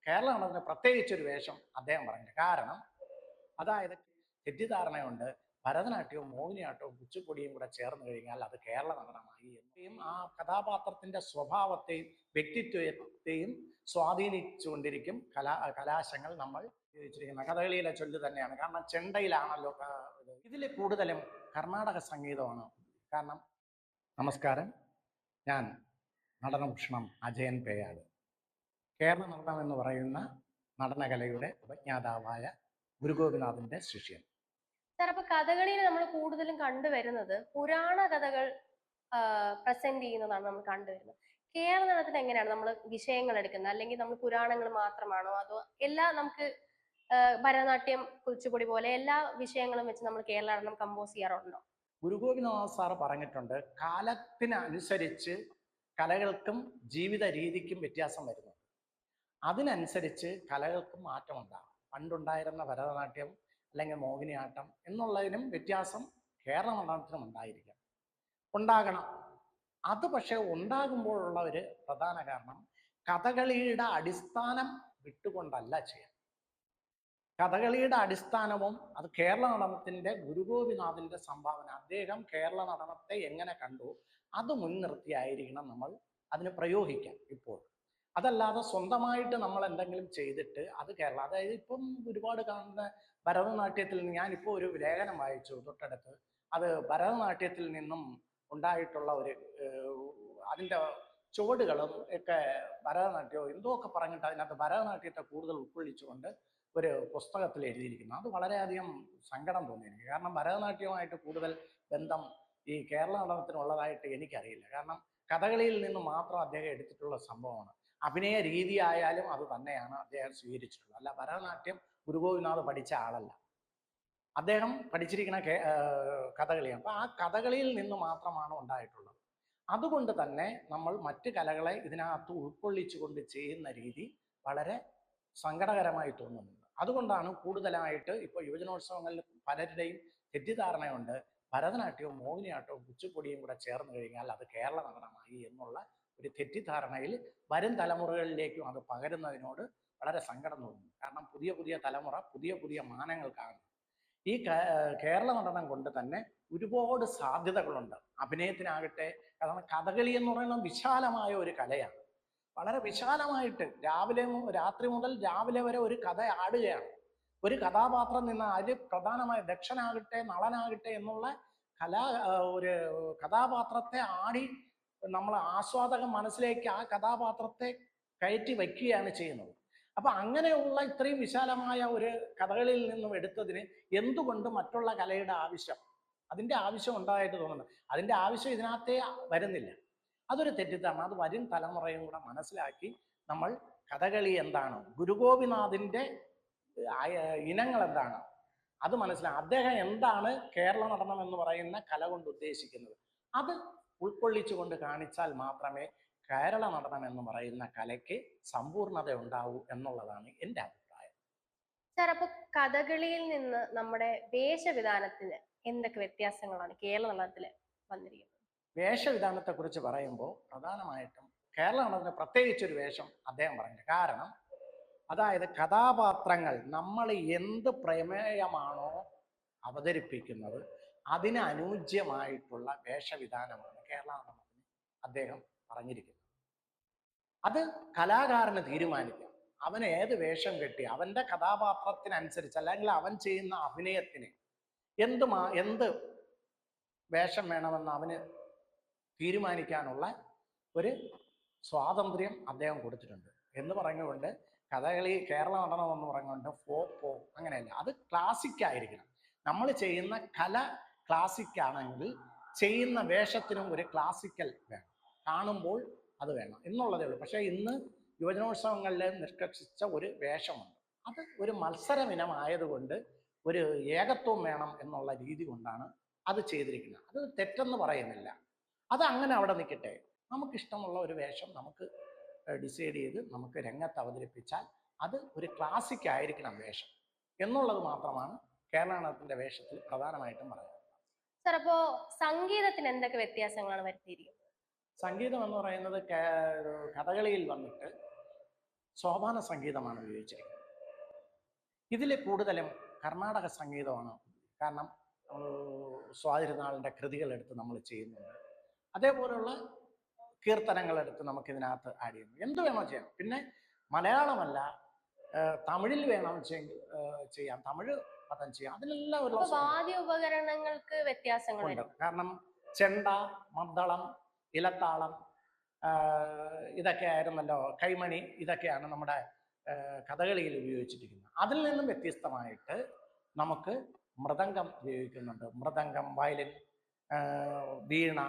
കേരള നടനത്തിന് പ്രത്യേകിച്ചൊരു വേഷം അദ്ദേഹം പറഞ്ഞില്ല. കാരണം അതായത് തെറ്റിദ്ധാരണയുണ്ട്, ഭരതനാട്യവും മോഹിനിയാട്ടവും കുച്ചിപ്പൊടിയും കൂടെ ചേർന്ന് കഴിഞ്ഞാൽ അത് കേരള നടനമായി എന്നും ആ കഥാപാത്രത്തിന്റെ സ്വഭാവത്തെയും വ്യക്തിത്വത്തെയും സ്വാധീനിച്ചുകൊണ്ടിരിക്കും കലാശങ്ങൾ നമ്മൾ ഉപയോഗിച്ചിരിക്കുന്ന കഥകളിയിലെ ചൊല്ല് തന്നെയാണ്. കാരണം ചെണ്ടയിലാണല്ലോ ഇതിൽ കൂടുതലും കർണാടക സംഗീതമാണ്. കാരണം നമസ്കാരം, ഞാൻ നടനഭൂഷണം അജയൻ പേയാട്. കേരള നടനം എന്ന് പറയുന്ന നടനകലയുടെ ഉപജ്ഞാതാവായ ഗുരുഗോപിനാഥിന്റെ ശിഷ്യൻ. സാർ, അപ്പൊ കഥകളിയിൽ നമ്മൾ കൂടുതലും കണ്ടുവരുന്നത് പുരാണ കഥകൾ പ്രസന്റ് ചെയ്യുന്നതാണ് നമ്മൾ കണ്ടുവരുന്നത്. കേരള നടനത്തിന് എങ്ങനെയാണ് നമ്മൾ വിഷയങ്ങൾ എടുക്കുന്നത്? അല്ലെങ്കിൽ നമ്മൾ പുരാണങ്ങൾ മാത്രമാണോ, അതോ എല്ലാ നമുക്ക് ഭരതനാട്യം, കുച്ചിപ്പുടി പോലെ എല്ലാ വിഷയങ്ങളും വെച്ച് നമ്മൾ കേരള നടനം കമ്പോസ് ചെയ്യാറുണ്ടോ? ഗുരുഗോപിനാഥ് സാറ് പറഞ്ഞിട്ടുണ്ട്, കാലത്തിനനുസരിച്ച് കലകൾക്കും ജീവിത രീതിക്കും വ്യത്യാസം വരുന്നു. അതിനനുസരിച്ച് കലകൾക്കും മാറ്റമുണ്ടാകും. പണ്ടുണ്ടായിരുന്ന ഭരതനാട്യം അല്ലെങ്കിൽ മോഹിനിയാട്ടം എന്നുള്ളതിനും വ്യത്യാസം കേരള നടനത്തിനും ഉണ്ടാകണം. അത് പക്ഷെ ഉണ്ടാകുമ്പോഴുള്ള ഒരു പ്രധാന കാരണം കഥകളിയുടെ അടിസ്ഥാനം വിട്ടുകൊണ്ടല്ല ചെയ്യാൻ. കഥകളിയുടെ അടിസ്ഥാനവും അത് കേരള നടനത്തിന്റെ ഗുരുഗോപിനാഥിന്റെ സംഭാവന. അദ്ദേഹം കേരള നടനത്തെ എങ്ങനെ കണ്ടു അത് മുൻനിർത്തിയായിരിക്കണം നമ്മൾ അതിന് പ്രയോഗിക്കാൻ. ഇപ്പോൾ അതല്ലാതെ സ്വന്തമായിട്ട് നമ്മൾ എന്തെങ്കിലും ചെയ്തിട്ട് അത് കേരള, അതായത് ഇപ്പം ഒരുപാട് കാണുന്ന ഭരതനാട്യത്തിൽ നിന്ന് ഞാനിപ്പോൾ ഒരു ലേഖനം വായിച്ചു തൊട്ടടുത്ത്. അത് ഭരതനാട്യത്തിൽ നിന്നും ഉണ്ടായിട്ടുള്ള ഒരു അതിൻ്റെ ചുവടുകളും ഒക്കെ ഭരതനാട്യവും എന്തോ ഒക്കെ പറഞ്ഞിട്ട് അതിനകത്ത് ഭരതനാട്യത്തെ കൂടുതൽ ഉൾക്കൊള്ളിച്ചുകൊണ്ട് ഒരു പുസ്തകത്തിൽ എഴുതിയിരിക്കുന്നു. അത് വളരെയധികം സങ്കടം തോന്നി എനിക്ക്. കാരണം ഭരതനാട്യവുമായിട്ട് കൂടുതൽ ബന്ധം ഈ കേരള നടനത്തിനുള്ളതായിട്ട് എനിക്കറിയില്ല. കാരണം കഥകളിയിൽ നിന്ന് മാത്രം അദ്ദേഹം എടുത്തിട്ടുള്ള സംഭവമാണ്. അഭിനയ രീതിയായാലും അത് തന്നെയാണ് അദ്ദേഹം സ്വീകരിച്ചിട്ടുള്ളത്. അല്ല, ഭരതനാട്യം ഗുരുഗോപിനാഥ് പഠിച്ച ആളല്ല. അദ്ദേഹം പഠിച്ചിരിക്കുന്ന കഥകളിയാണ്. അപ്പൊ ആ കഥകളിയിൽ നിന്ന് മാത്രമാണ് ഉണ്ടായിട്ടുള്ളത്. അതുകൊണ്ട് തന്നെ നമ്മൾ മറ്റ് കലകളെ ഇതിനകത്ത് ഉൾക്കൊള്ളിച്ചുകൊണ്ട് ചെയ്യുന്ന രീതി വളരെ സങ്കടകരമായി തോന്നുന്നുണ്ട്. അതുകൊണ്ടാണ് കൂടുതലായിട്ട് ഇപ്പോൾ യുവജനോത്സവങ്ങളിൽ പലരുടെയും തെറ്റിദ്ധാരണയുണ്ട്, ഭരതനാട്യവും മോഹിനിയാട്ടവും കുച്ചിപ്പൊടിയും കൂടെ ചേർന്ന് കഴിഞ്ഞാൽ അത് കേരള നടനമായി എന്നുള്ള ഒരു തെറ്റിദ്ധാരണയിൽ വരും തലമുറകളിലേക്കും അത് പകരുന്നതിനോട് വളരെ സങ്കടം തോന്നുന്നു. കാരണം പുതിയ പുതിയ തലമുറ പുതിയ പുതിയ മാനങ്ങൾ കാണുന്നു. ഈ കേരള നടനം കൊണ്ട് തന്നെ ഒരുപാട് സാധ്യതകളുണ്ട്. അഭിനയത്തിനാകട്ടെ, കാരണം കഥകളി എന്ന് പറയുന്നത് വിശാലമായ ഒരു കലയാണ്. വളരെ വിശാലമായിട്ട് രാത്രി മുതൽ രാവിലെ വരെ ഒരു കഥ ആടുകയാണ്. ഒരു കഥാപാത്രം നിന്ന് അതിൽ പ്രധാനമായ ദക്ഷനാകട്ടെ നളനാകട്ടെ എന്നുള്ള ഒരു കഥാപാത്രത്തെ ആടി നമ്മൾ ആസ്വാദകൻ മനസ്സിലേക്ക് ആ കഥാപാത്രത്തെ കയറ്റി വയ്ക്കുകയാണ് ചെയ്യുന്നത്. അപ്പൊ അങ്ങനെയുള്ള ഇത്രയും വിശാലമായ ഒരു കഥകളിൽ നിന്നും എടുത്തതിന് എന്തുകൊണ്ട് മറ്റുള്ള കലയുടെ അതിന്റെ ആവശ്യം ഉണ്ടായിട്ട് തോന്നുന്നത്? അതിന്റെ ആവശ്യം ഇതിനകത്തേ വരുന്നില്ല. അതൊരു തെറ്റിദ്ധാരണ. അത് വരും തലമുറയും കൂടെ മനസ്സിലാക്കി നമ്മൾ കഥകളി എന്താണ്, ഗുരുഗോപിനാഥിന്റെ ഇനങ്ങൾ എന്താണ്, അത് മനസ്സിലാക്കി അദ്ദേഹം എന്താണ് കേരള നടനം എന്ന് പറയുന്ന കല കൊണ്ട് ഉദ്ദേശിക്കുന്നത്, അത് ഉൾക്കൊള്ളിച്ചുകൊണ്ട് കാണിച്ചാൽ മാത്രമേ കേരള നടനം എന്ന് പറയുന്ന കലയ്ക്ക് സമ്പൂർണത ഉണ്ടാവൂ എന്നുള്ളതാണ് എൻ്റെ അഭിപ്രായം. സാർ, അപ്പൊ കഥകളിയിൽ നിന്ന് നമ്മുടെ വേഷവിധാനത്തിന് എന്തൊക്കെ വ്യത്യാസങ്ങളാണ് കേരള നടനത്തിൽ വന്നിരിക്കുന്നത്? വേഷവിധാനത്തെ കുറിച്ച് പറയുമ്പോൾ പ്രധാനമായിട്ടും കേരള നടനത്തിന് പ്രത്യേകിച്ചൊരു വേഷം അദ്ദേഹം പറഞ്ഞില്ല. കാരണം അതായത് കഥാപാത്രങ്ങൾ നമ്മൾ എന്ത് പ്രമേയമാണോ അവതരിപ്പിക്കുന്നത് അതിന് അനുയോജ്യമായിട്ടുള്ള വേഷവിധാനമാണ് കേരള നടനത്തിന് അദ്ദേഹം പറഞ്ഞിരിക്കുന്നത്. അത് കലാകാരന് തീരുമാനിക്കാം. അവൻ ഏത് വേഷം കെട്ടി അവന്റെ കഥാപാത്രത്തിനനുസരിച്ച് അല്ലെങ്കിൽ അവൻ ചെയ്യുന്ന അഭിനയത്തിന് എന്ത് വേഷം വേണമെന്ന് അവന് തീരുമാനിക്കാനുള്ള ഒരു സ്വാതന്ത്ര്യം അദ്ദേഹം കൊടുത്തിട്ടുണ്ട്. എന്ന് പറഞ്ഞുകൊണ്ട് കഥകളി കേരള നടനം എന്ന് പറഞ്ഞുകൊണ്ട് ഫോപ്പോ അങ്ങനെയല്ല, അത് ക്ലാസിക് ആയിരിക്കണം. നമ്മൾ ചെയ്യുന്ന കല ക്ലാസിക് ആണെങ്കിൽ ചെയ്യുന്ന വേഷത്തിനും ഒരു ക്ലാസിക്കൽ വേണം, കാണുമ്പോൾ അത് വേണം എന്നുള്ളതേ ഉള്ളൂ. പക്ഷേ ഇന്ന് യുവജനോത്സവങ്ങളിൽ നിഷ്കർഷിച്ച ഒരു വേഷമുണ്ട്. അത് ഒരു മത്സരമിനമായതുകൊണ്ട് ഒരു ഏകത്വം വേണം എന്നുള്ള രീതി കൊണ്ടാണ് അത് ചെയ്തിരിക്കുന്നത്. അത് തെറ്റെന്ന് പറയുന്നില്ല. അത് അങ്ങനെ അവിടെ നിൽക്കട്ടെ. നമുക്കിഷ്ടമുള്ള ഒരു വേഷം നമുക്ക് ഡിസൈഡ് ചെയ്ത് നമുക്ക് രംഗത്ത് അവതരിപ്പിച്ചാൽ അത് ഒരു ക്ലാസിക് ആയിരിക്കണം വേഷം എന്നുള്ളത് മാത്രമാണ് കേരള നടനത്തിന്റെ വേഷത്തിൽ പ്രധാനമായിട്ടും പറയുന്നത്. സാർ, അപ്പോ സംഗീതത്തിന് എന്തൊക്കെ വ്യത്യാസങ്ങളാണ് വരുത്തിയിരിക്കുന്നത്? സംഗീതം എന്ന് പറയുന്നത് കഥകളിയിൽ വന്നിട്ട് സോപാന സംഗീതമാണ് ഉപയോഗിച്ചിരിക്കുന്നത്. ഇതിൽ കൂടുതലും കർണാടക സംഗീതമാണ്. കാരണം സ്വാതിരുന്നാളിൻ്റെ കൃതികളെടുത്ത് നമ്മൾ ചെയ്യുന്നുണ്ട്. അതേപോലുള്ള കീർത്തനങ്ങളെടുത്ത് നമുക്കിതിനകത്ത് ആഡ് ചെയ്യുന്നു. എന്ത് വേണോ ചെയ്യാം. പിന്നെ മലയാളമല്ല, തമിഴിൽ വേണം ചെയ്യാം, തമിഴ് പദം ചെയ്യാം, അതിലെല്ലാം ഒരു വാദ്യ ഉപകരണങ്ങൾക്ക് വ്യത്യാസങ്ങളുണ്ട്. കാരണം ചെണ്ട, മദ്ദളം, ഇലത്താളം, ഇതൊക്കെ ആയിരുന്നല്ലോ, കൈമണി, ഇതൊക്കെയാണ് നമ്മുടെ കഥകളിയിൽ ഉപയോഗിച്ചിരിക്കുന്നത്. അതിൽ നിന്നും വ്യത്യസ്തമായിട്ട് നമുക്ക് മൃദംഗം ഉപയോഗിക്കുന്നുണ്ട്. മൃദംഗം, വയലിൻ, വീണ,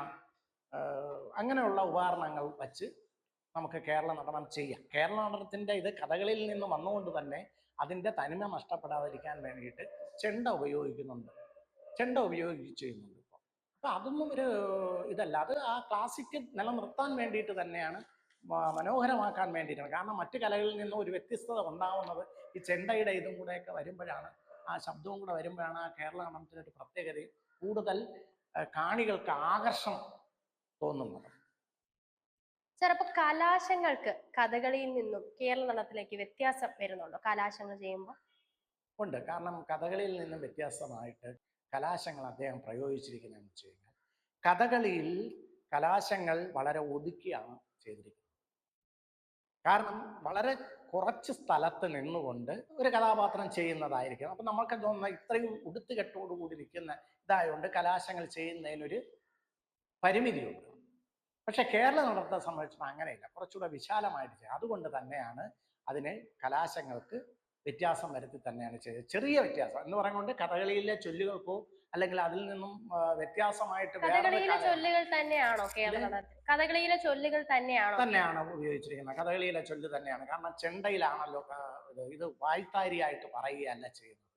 അങ്ങനെയുള്ള ഉപകരണങ്ങൾ വച്ച് നമുക്ക് കേരള നടനം ചെയ്യാം. കേരള നടനത്തിൻ്റെ ഇത് കഥകളിൽ നിന്ന് വന്നുകൊണ്ട് തന്നെ അതിൻ്റെ തനിമ നഷ്ടപ്പെടാതിരിക്കാൻ വേണ്ടിയിട്ട് ചെണ്ട ഉപയോഗിക്കുന്നുണ്ട്, ചെണ്ട ഉപയോഗിച്ച് ചെയ്യുന്നുണ്ട് ഇപ്പോൾ. അപ്പോൾ അതൊന്നും ഒരു ഇതല്ല, അത് ആ ക്ലാസിക്ക് നിലനിർത്താൻ വേണ്ടിയിട്ട് തന്നെയാണ്, മനോഹരമാക്കാൻ വേണ്ടിയിട്ടാണ്. കാരണം മറ്റു കലകളിൽ നിന്നും ഒരു വ്യത്യസ്തത ഉണ്ടാവുന്നത് ഈ ചെണ്ടയുടെ ഇതും കൂടെയൊക്കെ വരുമ്പോഴാണ്, ആ ശബ്ദവും കൂടെ വരുമ്പോഴാണ് ആ കേരള നടനത്തിനൊരു പ്രത്യേകതയും കൂടുതൽ കാണികൾക്ക് ആകർഷണം തോന്നുന്നത്. സാർ, അപ്പൊ കലാശങ്ങൾക്ക് കഥകളിയിൽ നിന്നും കേരള നടനത്തിലേക്ക് വ്യത്യാസം വരുന്നുണ്ടോ കലാശങ്ങൾ ചെയ്യുമ്പോൾ? ഉണ്ട്. കാരണം കഥകളിയിൽ നിന്നും വ്യത്യാസമായിട്ട് കലാശങ്ങൾ അദ്ദേഹം പ്രയോഗിച്ചിരിക്കുന്നതെന്ന് വെച്ച് കഴിഞ്ഞാൽ, കഥകളിയിൽ കലാശങ്ങൾ വളരെ ഒതുക്കിയാണ് ചെയ്തിരിക്കുന്നത്. കാരണം വളരെ കുറച്ച് സ്ഥലത്ത് നിന്നുകൊണ്ട് ഒരു കഥാപാത്രം ചെയ്യുന്നതായിരിക്കും. അപ്പം നമ്മൾക്ക് തോന്നുന്ന ഇത്രയും ഉടുത്തുകെട്ടോടുകൂടി നിൽക്കുന്ന ഇതായതുകൊണ്ട് കലാശങ്ങൾ ചെയ്യുന്നതിനൊരു പരിമിതിയുണ്ട്. പക്ഷെ കേരള നടനത്തെ സംബന്ധിച്ചിട്ട് അങ്ങനെയില്ല, കുറച്ചുകൂടെ വിശാലമായിട്ട് ചെയ്യും. അതുകൊണ്ട് തന്നെയാണ് അതിന് കലാശങ്ങൾക്ക് വ്യത്യാസം വരുത്തി തന്നെയാണ് ചെയ്തത്. ചെറിയ വ്യത്യാസം എന്ന് പറയുന്നത് കഥകളിയിലെ ചൊല്ലുകൾക്കോ അല്ലെങ്കിൽ അതിൽ നിന്നും വ്യത്യാസമായിട്ട് കഥകളിയിലെ ചൊല്ലുകൾ തന്നെയാണോ കേരള നടനത്തിൽ? കഥകളിയിലെ ചൊല്ലുകൾ തന്നെയാണ് ഉപയോഗിച്ചിരിക്കുന്നത്. കഥകളിയിലെ ചൊല്ല് തന്നെയാണ്. കാരണം ചെണ്ടയിലാണല്ലോ ഇത് വായ്ത്താരിയായിട്ട് പറയുകയല്ല ചെയ്യുന്നത്,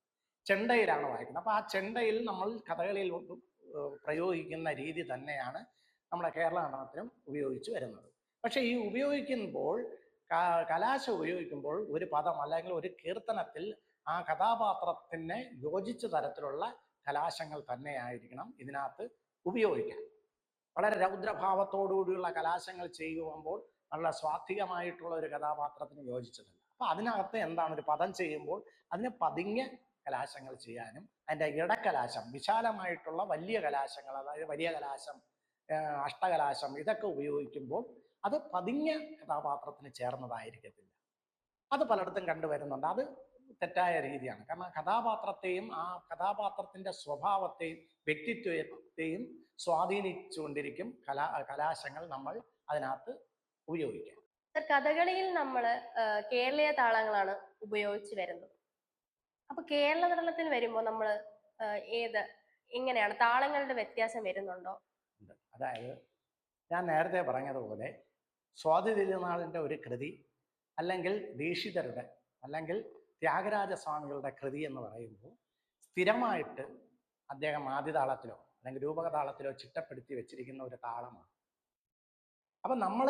ചെണ്ടയിലാണ് വായിക്കുന്നത്. അപ്പൊ ആ ചെണ്ടയിൽ നമ്മൾ കഥകളിയിൽ പ്രയോഗിക്കുന്ന രീതി തന്നെയാണ് നമ്മുടെ കേരള നടനത്തിനും ഉപയോഗിച്ച് വരുന്നത്. പക്ഷെ ഈ ഉപയോഗിക്കുമ്പോൾ, കലാശം ഉപയോഗിക്കുമ്പോൾ ഒരു പദം അല്ലെങ്കിൽ ഒരു കീർത്തനത്തിൽ ആ കഥാപാത്രത്തിന് യോജിച്ച തരത്തിലുള്ള കലാശങ്ങൾ തന്നെയായിരിക്കണം ഇതിനകത്ത് ഉപയോഗിക്കാൻ. വളരെ രൗദ്രഭാവത്തോടുകൂടിയുള്ള കലാശങ്ങൾ ചെയ്യുമ്പോൾ നല്ല സ്വാത്വികമായിട്ടുള്ള ഒരു കഥാപാത്രത്തിന് യോജിച്ചതല്ല. അപ്പൊ അതിനകത്ത് എന്താണ്, ഒരു പദം ചെയ്യുമ്പോൾ അതിന് പതിഞ്ഞ കലാശങ്ങൾ ചെയ്യാനും അതിൻ്റെ ഇടക്കലാശം, വിശാലമായിട്ടുള്ള വലിയ കലാശങ്ങൾ, അതായത് വലിയ കലാശം, അഷ്ടകലാശം, ഇതൊക്കെ ഉപയോഗിക്കുമ്പോൾ അത് പതിഞ്ഞ കഥാപാത്രത്തിന് ചേർന്നതായിരിക്കത്തില്ല. അത് പലയിടത്തും കണ്ടുവരുന്നുണ്ട്. അത് തെറ്റായ രീതിയാണ്. കാരണം കഥാപാത്രത്തെയും ആ കഥാപാത്രത്തിൻ്റെ സ്വഭാവത്തെയും വ്യക്തിത്വത്തെയും സ്വാധീനിച്ചുകൊണ്ടിരിക്കും കലാശങ്ങൾ നമ്മൾ അതിനകത്ത് ഉപയോഗിക്കാം. കഥകളിയിൽ നമ്മൾ കേരളീയ താളങ്ങളാണ് ഉപയോഗിച്ച് വരുന്നത്. അപ്പൊ കേരള നടനത്തിൽ വരുമ്പോൾ നമ്മൾ എങ്ങനെയാണ് താളങ്ങളുടെ വ്യത്യാസം വരുന്നുണ്ടോ? അതായത് ഞാൻ നേരത്തെ പറഞ്ഞതുപോലെ സ്വാതി തിരുനാളിൻ്റെ ഒരു കൃതി, അല്ലെങ്കിൽ ദീക്ഷിതരുടെ അല്ലെങ്കിൽ ത്യാഗരാജസ്വാമികളുടെ കൃതി എന്ന് പറയുമ്പോൾ സ്ഥിരമായിട്ട് അദ്ദേഹം ആദിതാളത്തിലോ അല്ലെങ്കിൽ രൂപകതാളത്തിലോ ചിട്ടപ്പെടുത്തി വെച്ചിരിക്കുന്ന ഒരു താളമാണ്. അപ്പം നമ്മൾ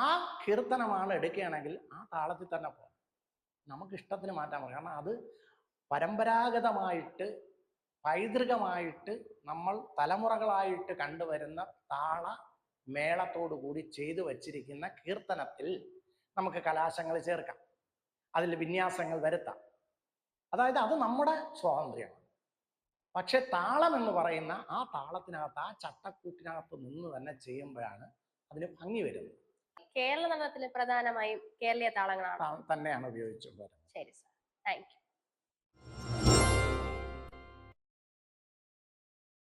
ആ കീർത്തനമാണ് എടുക്കുകയാണെങ്കിൽ ആ താളത്തിൽ തന്നെ പോകണം. നമുക്ക് ഇഷ്ടത്തിന് മാറ്റാൻ പറ്റും. കാരണം അത് പരമ്പരാഗതമായിട്ട് പൈതൃകമായിട്ട് നമ്മൾ തലമുറകളായിട്ട് കണ്ടുവരുന്ന താള മേളത്തോടു കൂടി ചെയ്തു വച്ചിരിക്കുന്ന കീർത്തനത്തിൽ നമുക്ക് കലാശങ്ങൾ ചേർക്കാം, അതിൽ വിന്യാസങ്ങൾ വരുത്താം. അതായത് അത് നമ്മുടെ സ്വാതന്ത്ര്യമാണ്. പക്ഷെ താളം എന്ന് പറയുന്ന ആ താളത്തിനകത്ത്, ആ ചട്ടക്കൂട്ടിനകത്ത് നിന്ന് തന്നെ ചെയ്യുമ്പോഴാണ് അതിന് ഭംഗി വരുന്നത്. കേരള നടനത്തിൽ പ്രധാനമായും കേരളീയ താളങ്ങളാണ് തന്നെയാണ് ഉപയോഗിച്ചുകൊണ്ട് വരുന്നത്. ശരി സാർ, താങ്ക് യു.